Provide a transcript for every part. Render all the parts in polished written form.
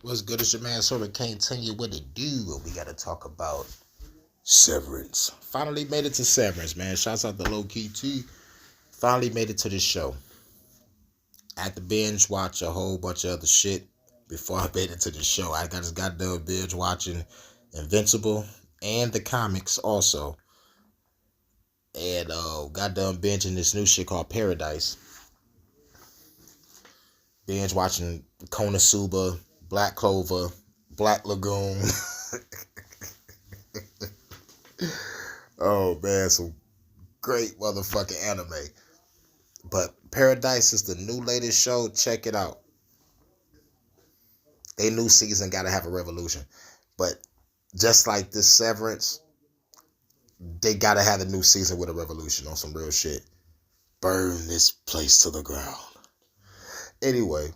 What's good? It's your man, sort of can't tell you what to do. We got to talk about Severance. Finally made it to Severance, man. Shouts out to Low Key T. Finally made it to this show. I had to binge watch a whole bunch of other shit before I made it to the show. I just got done binge watching Invincible and the comics also. And got done binging this new shit called Paradise. Binge watching Konosuba, Black Clover, Black Lagoon. Oh man, some great motherfucking anime. But Paradise is the new latest show. Check it out. They new season gotta have a revolution. But just like this Severance, they gotta have a new season with a revolution on some real shit. Burn this place to the ground. Anyway,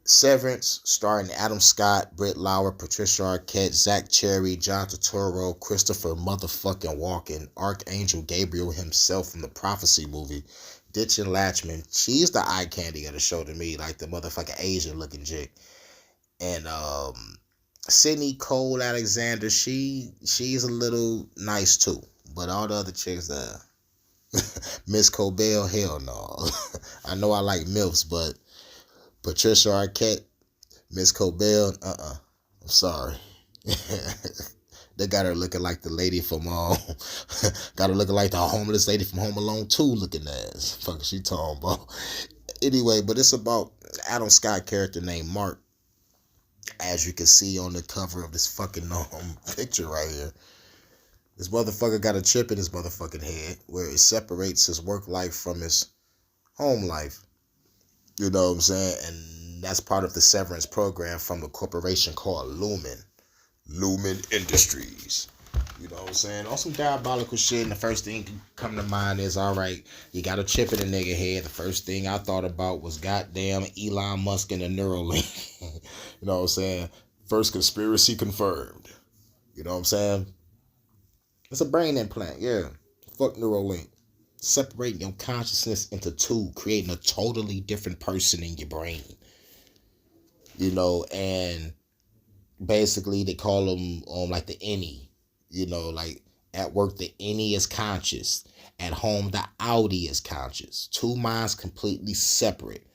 Severance, starring Adam Scott, Britt Lauer, Patricia Arquette, Zach Cherry, John Turturro, Christopher motherfucking Walken, Archangel Gabriel himself from the Prophecy movie, Ditchin' Latchman. She's the eye candy of the show to me, like the motherfucking Asian looking chick. And Sydney Cole Alexander, she's a little nice too. But all the other chicks, Miss Cobell, hell no. I know I like MILFs, but Patricia Arquette, Miss Cobell, I'm sorry. They got her looking like the lady from got her looking like the homeless lady from Home Alone 2 looking ass. Fuck is she talking about? Anyway, but it's about Adam Scott character named Mark, as you can see on the cover of this fucking picture right here. This motherfucker got a chip in his motherfucking head where it separates his work life from his home life. You know what I'm saying? And that's part of the severance program from a corporation called Lumen Industries. You know what I'm saying? On some diabolical shit, and the first thing come to mind is, all right, you got a chip in a nigga head. The first thing I thought about was goddamn Elon Musk and the Neuralink. You know what I'm saying? First conspiracy confirmed. You know what I'm saying? It's a brain implant, yeah. Fuck Neuralink. Separating your consciousness into two, creating a totally different person in your brain. You know, and basically they call them like the innie. You know, like at work the innie is conscious. At home the outie is conscious. Two minds completely separate.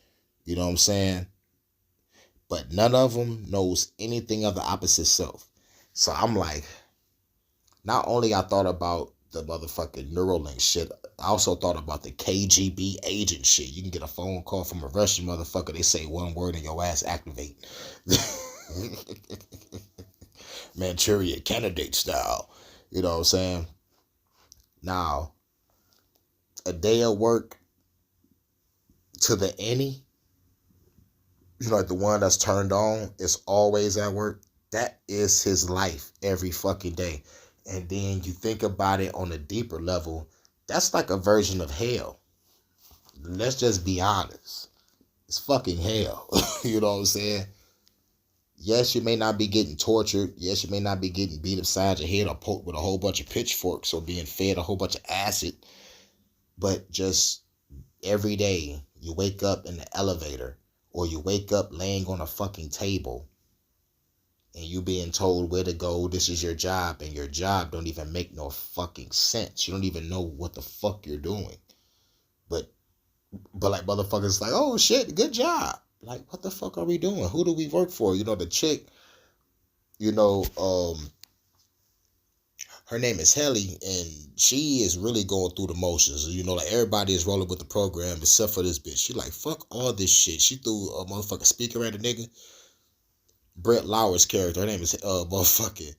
You know what I'm saying? But none of them knows anything of the opposite self. So I'm like, not only I thought about the motherfucking Neuralink shit, I also thought about the KGB agent shit. You can get a phone call from a Russian motherfucker. They say one word and your ass activate. Manchurian candidate style. You know what I'm saying? Now, a day of work to the any, you know, like the one that's turned on is always at work. That is his life every fucking day. And then you think about it on a deeper level, that's like a version of hell. Let's just be honest. It's fucking hell. You know what I'm saying? Yes, you may not be getting tortured. Yes, you may not be getting beat upside your head or poked with a whole bunch of pitchforks or being fed a whole bunch of acid. But just every day you wake up in the elevator or you wake up laying on a fucking table and you being told where to go, this is your job, and your job don't even make no fucking sense. You don't even know what the fuck you're doing. But like motherfuckers like, oh shit, good job. Like, what the fuck are we doing? Who do we work for? You know, the chick, you know, her name is Helly, and she is really going through the motions. You know, like everybody is rolling with the program except for this bitch. She like, fuck all this shit. She threw a motherfucking speaker at a nigga. Brett Lauer's character, her name is motherfucking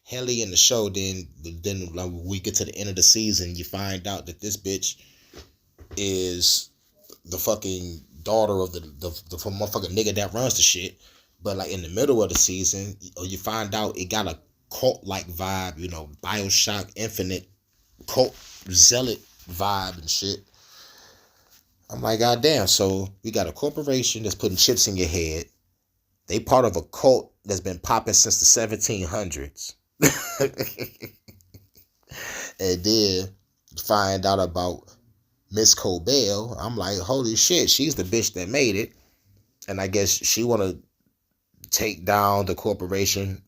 Helly in the show. Then like, when we get to the end of the season, you find out that this bitch is the fucking daughter of the motherfucking nigga that runs the shit. But like in the middle of the season, you find out it got a cult like vibe, you know, Bioshock Infinite cult zealot vibe and shit. I'm like, goddamn. So we got a corporation that's putting chips in your head. They part of a cult that's been popping since the 1700s. And then find out about Miss Cobell. I'm like, holy shit, she's the bitch that made it. And I guess she wanna take down the corporation,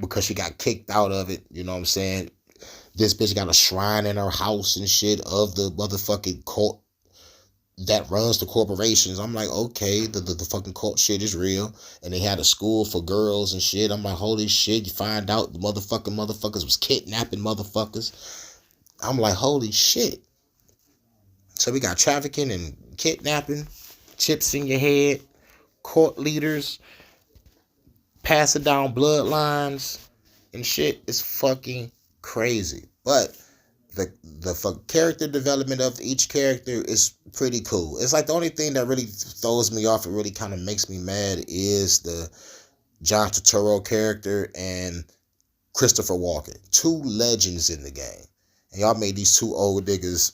because she got kicked out of it. You know what I'm saying? This bitch got a shrine in her house and shit of the motherfucking cult that runs the corporations. I'm like, okay, the fucking cult shit is real. And they had a school for girls and shit. I'm like, holy shit, you find out the motherfuckers was kidnapping motherfuckers. I'm like, holy shit. So we got trafficking and kidnapping, chips in your head, court leaders, passing down bloodlines and shit. Is fucking crazy. But the character development of each character is pretty cool. It's like the only thing that really throws me off, it really kind of makes me mad, is the John Turturro character and Christopher Walken. Two legends in the game. And y'all made these two old niggas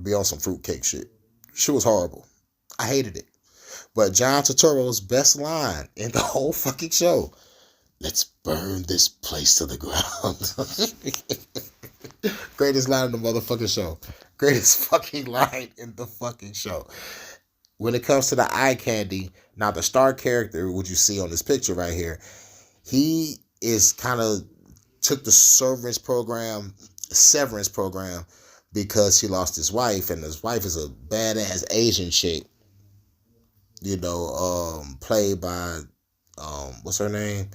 be on some fruitcake shit. Shit was horrible. I hated it. But John Turturro's best line in the whole fucking show: let's burn this place to the ground. Greatest line in the motherfucking show. Greatest fucking line in the fucking show. When it comes to the eye candy, now the star character, what you see on this picture right here, he is kind of took the Severance program, because he lost his wife, and his wife is a badass Asian chick, played by, what's her name?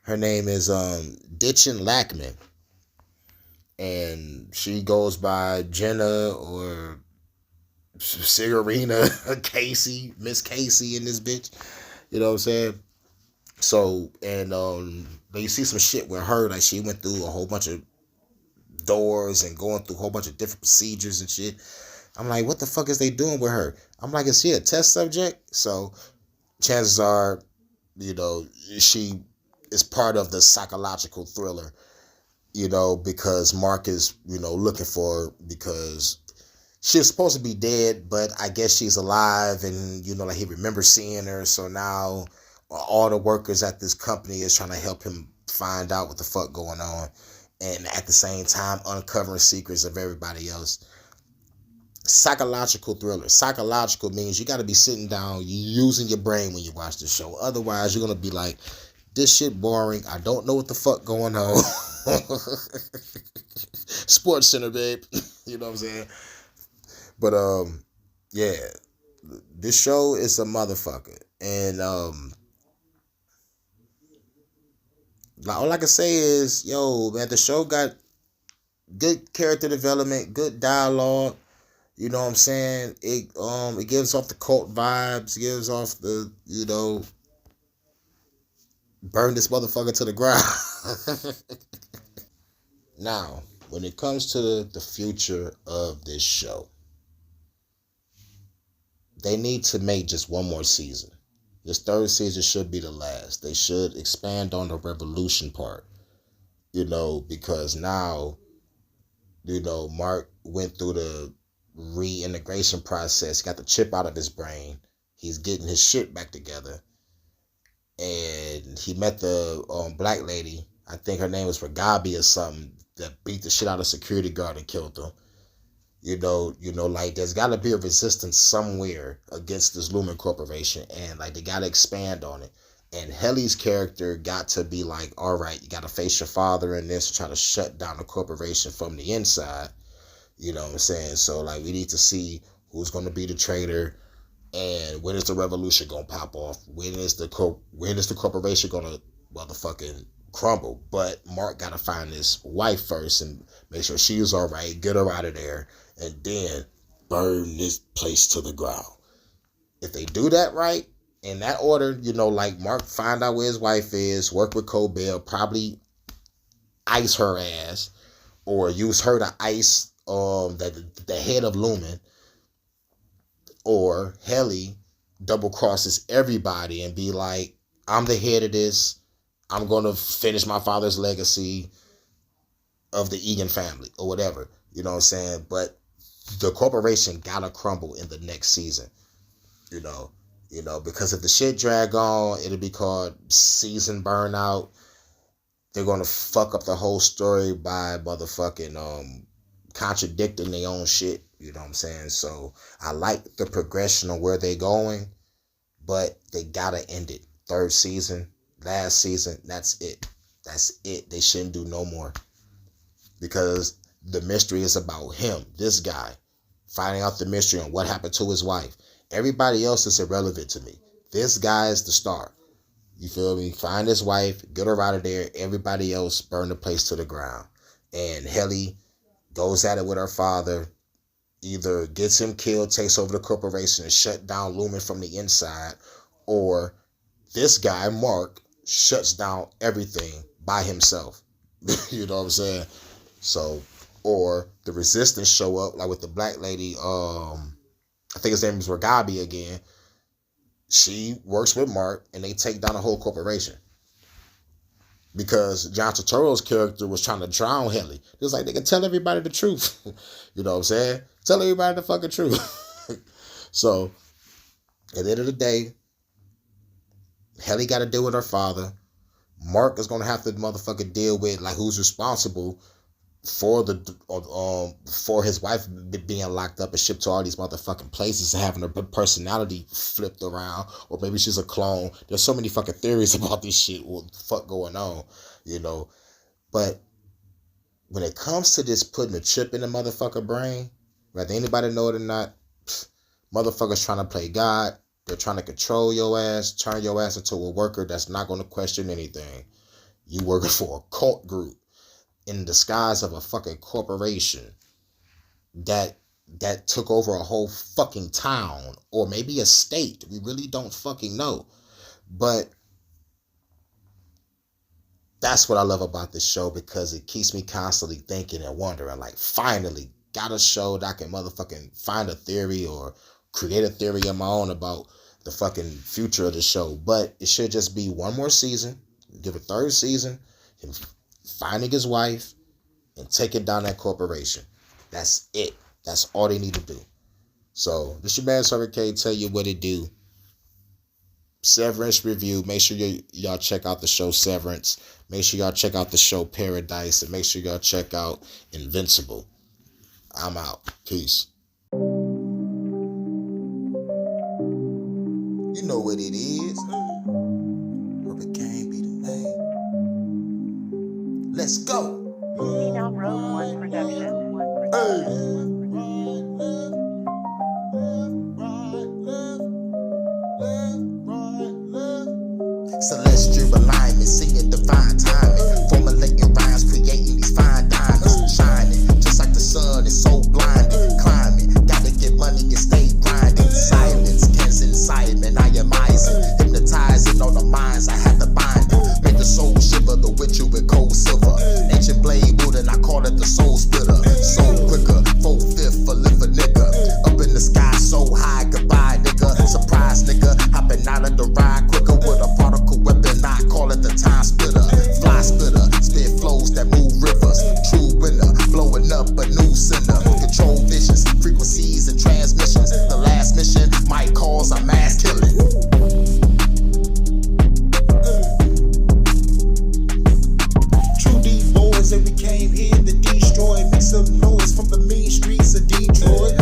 Her name is Ditchin Lackman. And she goes by Jenna or Cigarina Casey, Miss Casey in this bitch. You know what I'm saying? So, and you see some shit with her, like she went through a whole bunch of doors and going through a whole bunch of different procedures and shit. I'm like, what the fuck is they doing with her? I'm like, is she a test subject? So chances are, she is part of the psychological thriller, because Mark is, looking for her, because she was supposed to be dead, but I guess she's alive, and, like he remembers seeing her. So now all the workers at this company is trying to help him find out what the fuck going on, and at the same time uncovering secrets of everybody else. Psychological thriller. Psychological means you got to be sitting down, using your brain when you watch the show. Otherwise, you're going to be like, this shit boring. I don't know what the fuck going on. Sports Center, babe. You know what I'm saying? But, yeah. This show is a motherfucker. And, all I can say is, yo, man, the show got good character development, good dialogue. You know what I'm saying? It gives off the cult vibes, gives off the, burn this motherfucker to the ground. Now, when it comes to the future of this show, they need to make just one more season. This third season should be the last. They should expand on the revolution part, because now, Mark went through the reintegration process, got the chip out of his brain. He's getting his shit back together. And he met the black lady, I think her name was Ragabi or something, that beat the shit out of a security guard and killed him. Like there's got to be a resistance somewhere against this Lumen Corporation, and like they got to expand on it. And Helly's character got to be like, all right, you got to face your father in this, to try to shut down the corporation from the inside. You know what I'm saying? So like we need to see who's going to be the traitor, and when is the revolution going to pop off? When is the corporation going to motherfucking crumble? But Mark got to find his wife first and make sure she's all right, get her out of there, and then burn this place to the ground. If they do that right, in that order, like Mark find out where his wife is, work with Cobell, probably ice her ass, or use her to ice the head of Lumen, or Helly double crosses everybody and be like, I'm the head of this. I'm going to finish my father's legacy of the Egan family or whatever. You know what I'm saying? But the corporation got to crumble in the next season. Because if the shit drag on, it'll be called season burnout. They're going to fuck up the whole story by motherfucking contradicting their own shit. You know what I'm saying? So I like the progression of where they going, but they gotta end it. Third season, Last season, that's it. That's it. They shouldn't do no more. Because the mystery is about him, this guy, finding out the mystery on what happened to his wife. Everybody else is irrelevant to me. This guy is the star. You feel me? Find his wife, get her out of there. Everybody else burn the place to the ground. And Helly goes at it with her father, either gets him killed, takes over the corporation, and shut down Lumen from the inside, or this guy, Mark, shuts down everything by himself. You know what I'm saying? So, or the Resistance show up, like with the black lady, I think his name is Ragabi again. She works with Mark, and they take down the whole corporation. Because John Turturro's character was trying to drown Helly. It was like, they can tell everybody the truth. You know what I'm saying? Tell everybody the fucking truth. So, at the end of the day, Helly got to deal with her father. Mark is going to have to motherfucking deal with, like, who's responsible for his wife being locked up and shipped to all these motherfucking places and having her personality flipped around, or maybe she's a clone. There's so many fucking theories about this shit. What the fuck going on, you know? But when it comes to this putting a chip in the motherfucker brain, whether anybody know it or not, motherfuckers trying to play God. They're trying to control your ass, turn your ass into a worker that's not going to question anything. You working for a cult group in disguise of a fucking corporation that took over a whole fucking town, or maybe a state. We really don't fucking know. But that's what I love about this show, because it keeps me constantly thinking and wondering, like, finally got a show that I can motherfucking find a theory or create a theory of my own about the fucking future of the show. But it should just be one more season, give a third season, him finding his wife and taking down that corporation. That's it. That's all they need to do. So this your man Server K, tell you what it do. Severance review. Make sure y'all check out the show Severance. Make sure y'all check out the show Paradise, and make sure y'all check out Invincible. I'm out. Peace. You know what it is. Hurricane be the name. Let's go. Now Road One Production. Celestial alignment, singing divine timing, formulating rhymes, creating these fine diamonds, shining just like the sun is so blinding, climbing, gotta get money and stay grinding, silence, Ken's inside, man, I am Isaac, hypnotizing on the minds, I have to bind it, make the soul shiver, the witcher with cold silver, ancient blade wood, and I call it the soul splitter, soul quicker, 4/5 for live a nigga, up in the sky so high, goodbye nigga, surprise nigga, hopping out of the ride quicker with a particle weapon, I call it the time splitter, fly splitter, spit flows that move rivers, true winner, blowing up a new sinner, control visions, frequencies and transmissions, the last mission might cause a mass killing. True deep boys, and we came here to destroy, make some noise from the mean streets of Detroit.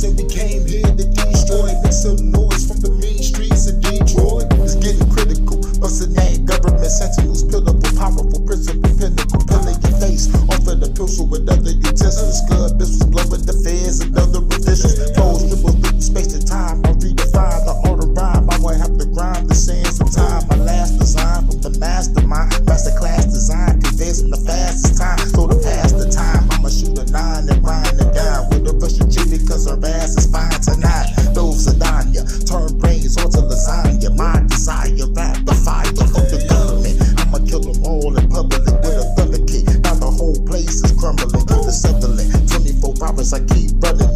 And we came here to destroy, make some noise from the mean streets of Detroit. It's getting critical, busting that government sentinels, pillable, powerful, principal, pinnacle, pulling your face off of the pistol with other utensils, scud missiles, blowing the feds and other officials, flows dribble through space and time, I redefine the art of rhyme, I will have to grind the sands of time, my last design from the mastermind, masterclass design, conveys in the fastest time, so to pass the time, I'ma shoot a 9 and grind it down with a rush of chili, cause her ass is fine tonight. Those Sedania, turn brains onto lasagna. My desire, rap the fire of the government. I'ma kill them all in public with a thunder kick. Now the whole place is crumbling, the settling. 24 hours I keep running.